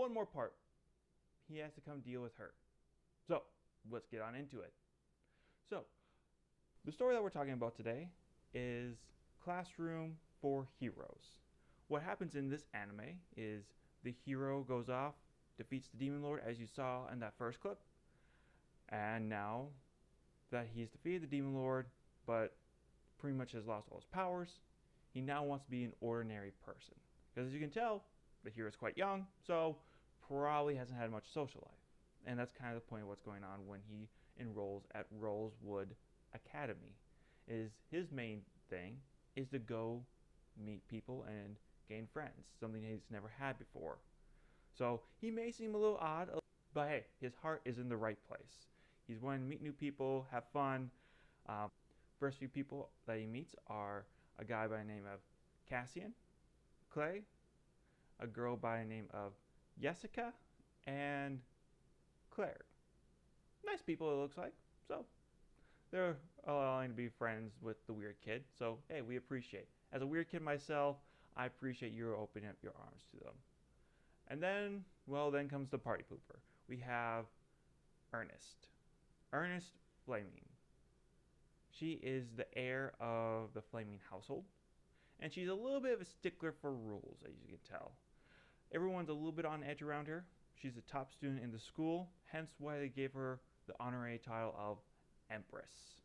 one more part. He has to come deal with her. So, let's get on into it. So, the story that we're talking about today is Classroom for Heroes. What happens in this anime is the hero goes off, defeats the Demon Lord as you saw in that first clip, and now that he's defeated the Demon Lord, but pretty much has lost all his powers, he now wants to be an ordinary person. Because as you can tell, the hero is quite young, so probably hasn't had much social life. And that's kind of the point of what's going on when he enrolls at Rosewood Academy. Is his main thing is to go meet people and gain friends, something he's never had before. So he may seem a little odd, but hey, his heart is in the right place. He's wanting to meet new people, have fun. First few people that he meets are a guy by the name of Cassian, Clay, a girl by the name of Jessica, and Claire. Nice people, it looks like. So they're allowing to be friends with the weird kid. So hey, we appreciate. As a weird kid myself, I appreciate you opening up your arms to them. And then, well, then comes the party pooper. We have Ernest. Ernest Flaming. She is the heir of the Flaming household, and she's a little bit of a stickler for rules, as you can tell. Everyone's a little bit on edge around her. She's the top student in the school, hence why they gave her the honorary title of Empress.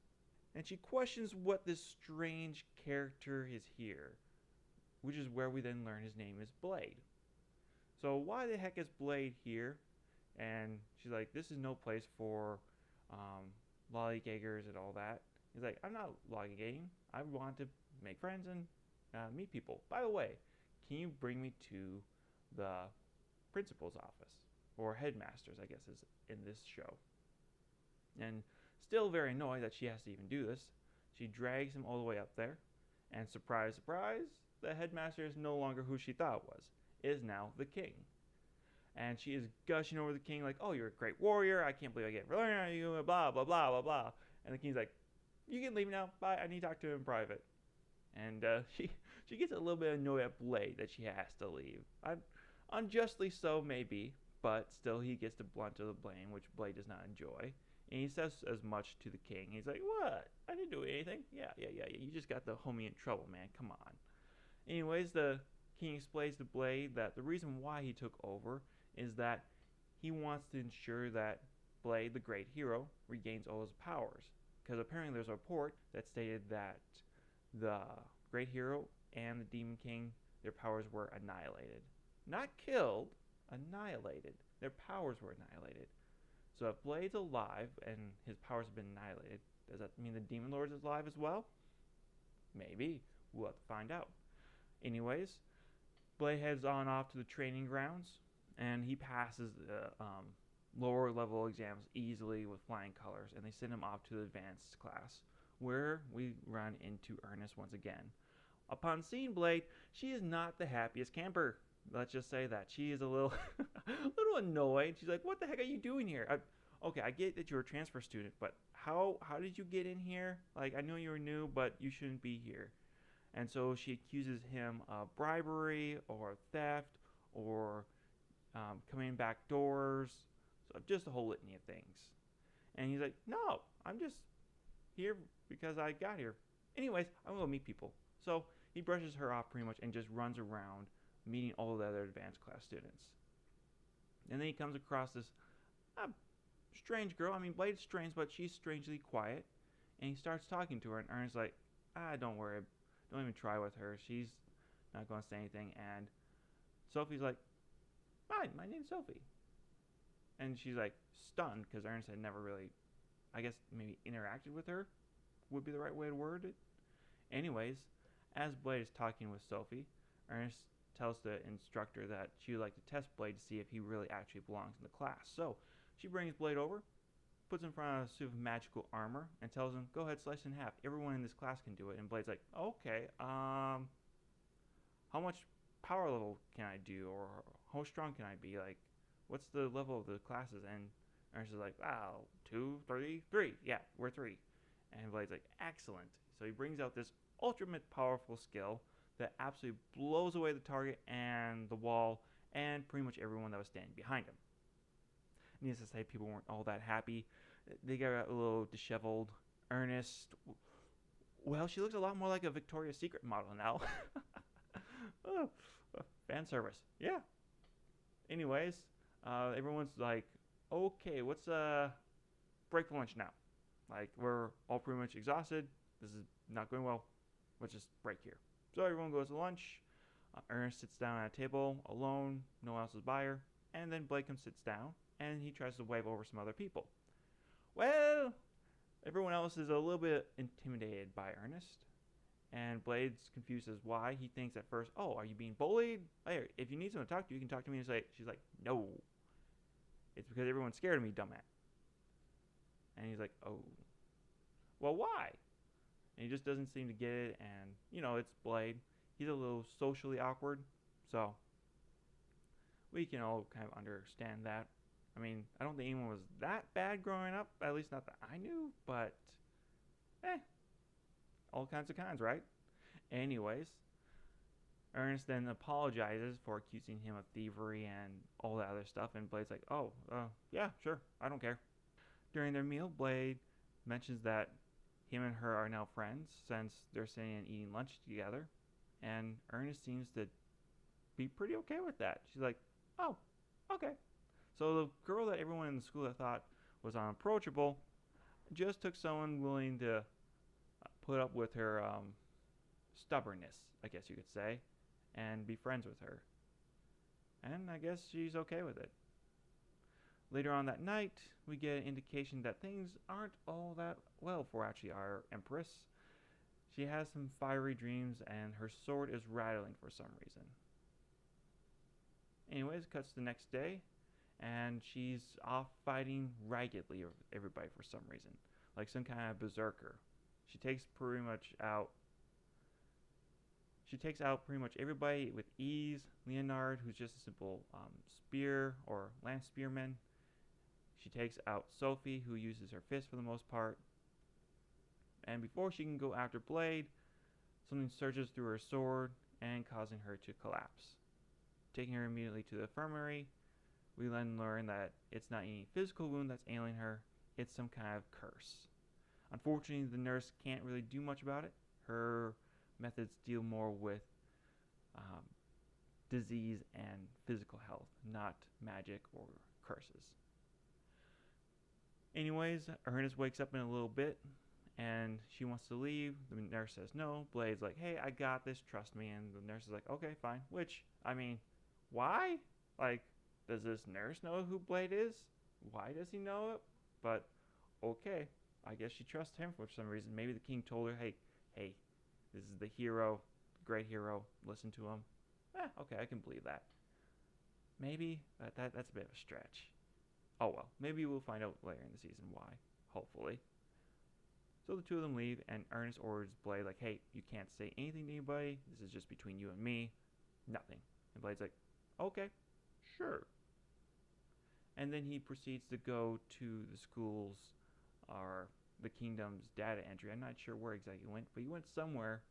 And she questions what this strange character is here, which is where we then learn his name is Blade. So why the heck is Blade here? And she's like, this is no place for lollygaggers and all that. He's like, I'm not lollygagging. I want to make friends and meet people. By the way, can you bring me to the principal's office? Or headmaster's, I guess, is in this show. And still very annoyed that she has to even do this, she drags him all the way up there. And surprise, surprise, the headmaster is no longer who she thought it was. It is now the king. And she is gushing over the king like, oh, you're a great warrior. I can't believe I get to learn on you, blah, blah, blah, blah, blah. And the king's like, you can leave now. Bye. I need to talk to him in private. And she gets a little bit annoyed at Blade that she has to leave. Unjustly so, maybe, but still he gets the blunt of the blame, which Blade does not enjoy. And he says as much to the king. He's like, what? I didn't do anything. Yeah. You just got the homie in trouble, man. Come on. Anyways, the king explains to Blade that the reason why he took over is that he wants to ensure that Blade, the great hero, regains all his powers. Because apparently there's a report that stated that the great hero and the Demon King, their powers were annihilated. Not killed, annihilated. Their powers were annihilated. So if Blade's alive and his powers have been annihilated, does that mean the Demon Lord is alive as well? Maybe. We'll have to find out. Anyways, Blade heads on off to the training grounds, and he passes the lower level exams easily with flying colors, and they send him off to the advanced class, where we run into Ernest once again. Upon seeing Blade, she is not the happiest camper. Let's just say that. She is a little annoyed. She's like, what the heck are you doing here? Okay, I get that you're a transfer student, but how did you get in here? Like, I know you were new, but you shouldn't be here. And so she accuses him of bribery or theft or coming back doors. So just a whole litany of things. And he's like, no, I'm just here because I got here. Anyways, I'm going to meet people. So he brushes her off pretty much and just runs around meeting all the other advanced class students. And then he comes across this strange girl. I mean, Blade's strange, but she's strangely quiet. And he starts talking to her, and Ernest's like, don't worry. Don't even try with her. She's not going to say anything. And Sophie's like, hi, my name's Sophie. And she's like stunned because Ernest had never really, I guess, maybe interacted with her would be the right way to word it. Anyways, as Blade is talking with Sophie, Ernest tells the instructor that she would like to test Blade to see if he really actually belongs in the class. So she brings Blade over, puts him in front of a suit of magical armor, and tells him, go ahead, slice it in half. Everyone in this class can do it. And Blade's like, okay, how much power level can I do? Or how strong can I be? Like, what's the level of the classes? And Ernest is like, wow, 2, 3, 3. Yeah, we're 3. And Blade's like, excellent. So he brings out this ultimate powerful skill that absolutely blows away the target and the wall and pretty much everyone that was standing behind him. Needless to say, people weren't all that happy. They got a little disheveled. Ernest, well, she looks a lot more like a Victoria's Secret model now. Oh, fan service. Yeah. Anyways, everyone's like, okay, what's break for lunch now? Like, we're all pretty much exhausted. This is not going well. Let's just break here. So everyone goes to lunch. Ernest sits down at a table alone. No one else is by her. And then Blake sits down and he tries to wave over some other people. Well, everyone else is a little bit intimidated by Ernest. And Blade's confused as why. He thinks at first, oh, are you being bullied? Hey, if you need someone to talk to, you can talk to me. And she's like, no. It's because everyone's scared of me, dumbass. And he's like, oh. Well, why? And he just doesn't seem to get it. And, it's Blade. He's a little socially awkward. So, we can all kind of understand that. I mean, I don't think anyone was that bad growing up. At least not that I knew. But, all kinds of kinds, right? Anyways, Ernest then apologizes for accusing him of thievery and all that other stuff. And Blade's like, oh, yeah, sure. I don't care. During their meal, Blade mentions that him and her are now friends since they're sitting and eating lunch together. And Ernest seems to be pretty okay with that. She's like, oh, okay. So the girl that everyone in the school that thought was unapproachable just took someone willing to put up with her stubbornness, I guess you could say, and be friends with her. And I guess she's okay with it. Later on that night, we get an indication that things aren't all that well for actually our Empress. She has some fiery dreams and her sword is rattling for some reason. Anyways, cuts to the next day, and she's off fighting raggedly with everybody for some reason, like some kind of berserker. She takes out pretty much everybody with ease. Leonard, who's just a simple spear or lance spearman. She takes out Sophie, who uses her fist for the most part. And before she can go after Blade, something surges through her sword and causing her to collapse. Taking her immediately to the infirmary, we then learn that it's not any physical wound that's ailing her, it's some kind of curse. Unfortunately, the nurse can't really do much about it. Her methods deal more with disease and physical health, not magic or curses. Anyways, Ernest wakes up in a little bit and she wants to leave. The nurse says no. Blade's like, hey, I got this, trust me. And the nurse is like, okay, fine. Which, I mean, why? Like, does this nurse know who Blade is? Why does he know it? But, okay. I guess she trusts him for some reason. Maybe the king told her, hey, this is the hero, great hero. Listen to him. Okay, I can believe that. Maybe, but that's a bit of a stretch. Oh well, maybe we'll find out later in the season why. Hopefully. So the two of them leave, and Ernest orders Blade like, hey, you can't say anything to anybody. This is just between you and me. Nothing. And Blade's like, okay, sure. And then he proceeds to go to the school's or the kingdom's data entry. I'm not sure where exactly he went, but he went somewhere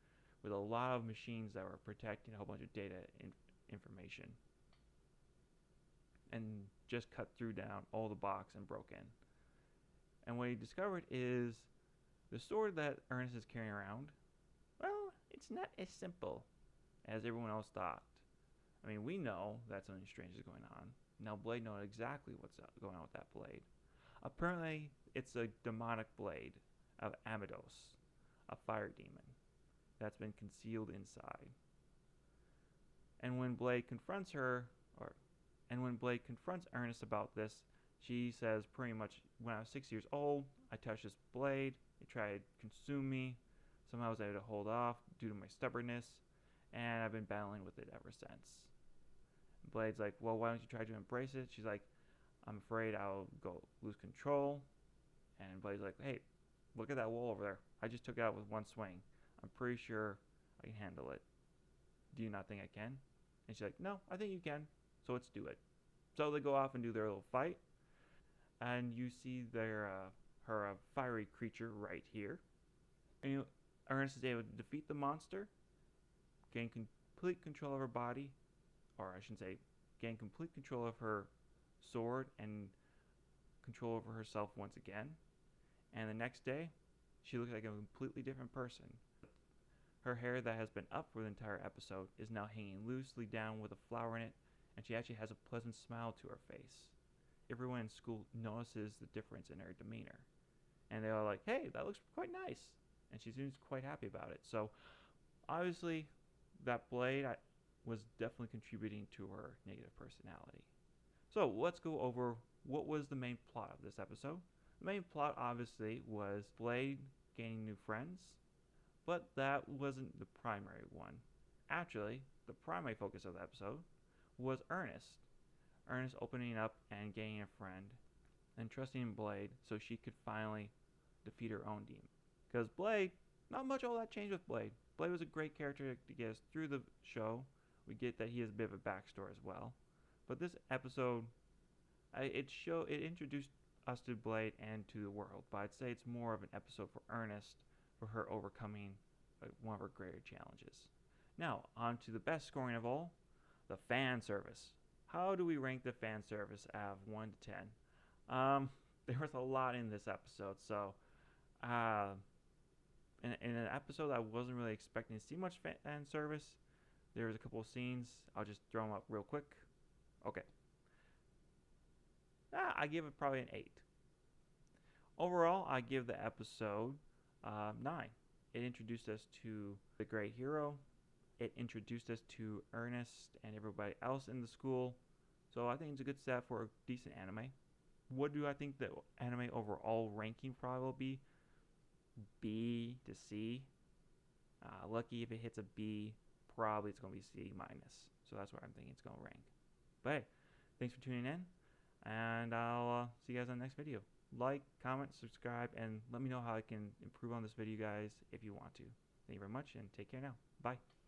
with a lot of machines that were protecting a whole bunch of data information. And just cut through down all the box and broke in. And what he discovered is the sword that Ernest is carrying around, well, it's not as simple as everyone else thought. I mean, we know that something strange is going on. Now Blade knows exactly what's going on with that blade. Apparently, it's a demonic blade of Amados, a fire demon that's been concealed inside. And when Blade confronts Ernest about this, she says pretty much, when I was 6 years old, I touched this blade. It tried to consume me. Somehow I was able to hold off due to my stubbornness, and I've been battling with it ever since. Blade's like, well, why don't you try to embrace it? She's like, I'm afraid I'll go lose control. And Blade's like, hey, look at that wall over there. I just took it out with one swing. I'm pretty sure I can handle it. Do you not think I can? And she's like, no, I think you can. So let's do it. So they go off and do their little fight. And you see her fiery creature right here. And Ernest is able to defeat the monster, gain complete control of her body, or I shouldn't say gain complete control of her sword and control over herself once again. And the next day, she looks like a completely different person. Her hair that has been up for the entire episode is now hanging loosely down with a flower in it, and she actually has a pleasant smile to her face. Everyone in school notices the difference in her demeanor, and they're like, hey, that looks quite nice, and she seems quite happy about it. So obviously that Blade was definitely contributing to her negative personality. So let's go over what was the main plot of this episode. The main plot obviously was Blade gaining new friends, but that wasn't the primary one. Actually, the primary focus of the episode was Ernest. Ernest opening up and gaining a friend and trusting in Blade so she could finally defeat her own demon. Because Blade, not much all that changed with Blade. Blade was a great character to get us through the show. We get that he has a bit of a backstory as well. But this episode, it introduced us to Blade and to the world. But I'd say it's more of an episode for Ernest, for her overcoming one of her greater challenges. Now, on to the best scoring of all, the fan service. How do we rank the fan service out of 1 to 10? There was a lot in this episode, so in an episode I wasn't really expecting to see much fan service. There was a couple of scenes. I'll just throw them up real quick. Okay. I give it probably an 8. Overall, I give the episode 9. It introduced us to the great hero. It introduced us to Ernest and everybody else in the school. So I think it's a good step for a decent anime. What do I think the anime overall ranking probably will be? B to C. Lucky if it hits a B, probably it's going to be C minus. So that's where I'm thinking it's going to rank. But hey, thanks for tuning in, and I'll see you guys on the next video. Like, comment, subscribe, and let me know how I can improve on this video, guys, if you want to. Thank you very much, and take care now. Bye.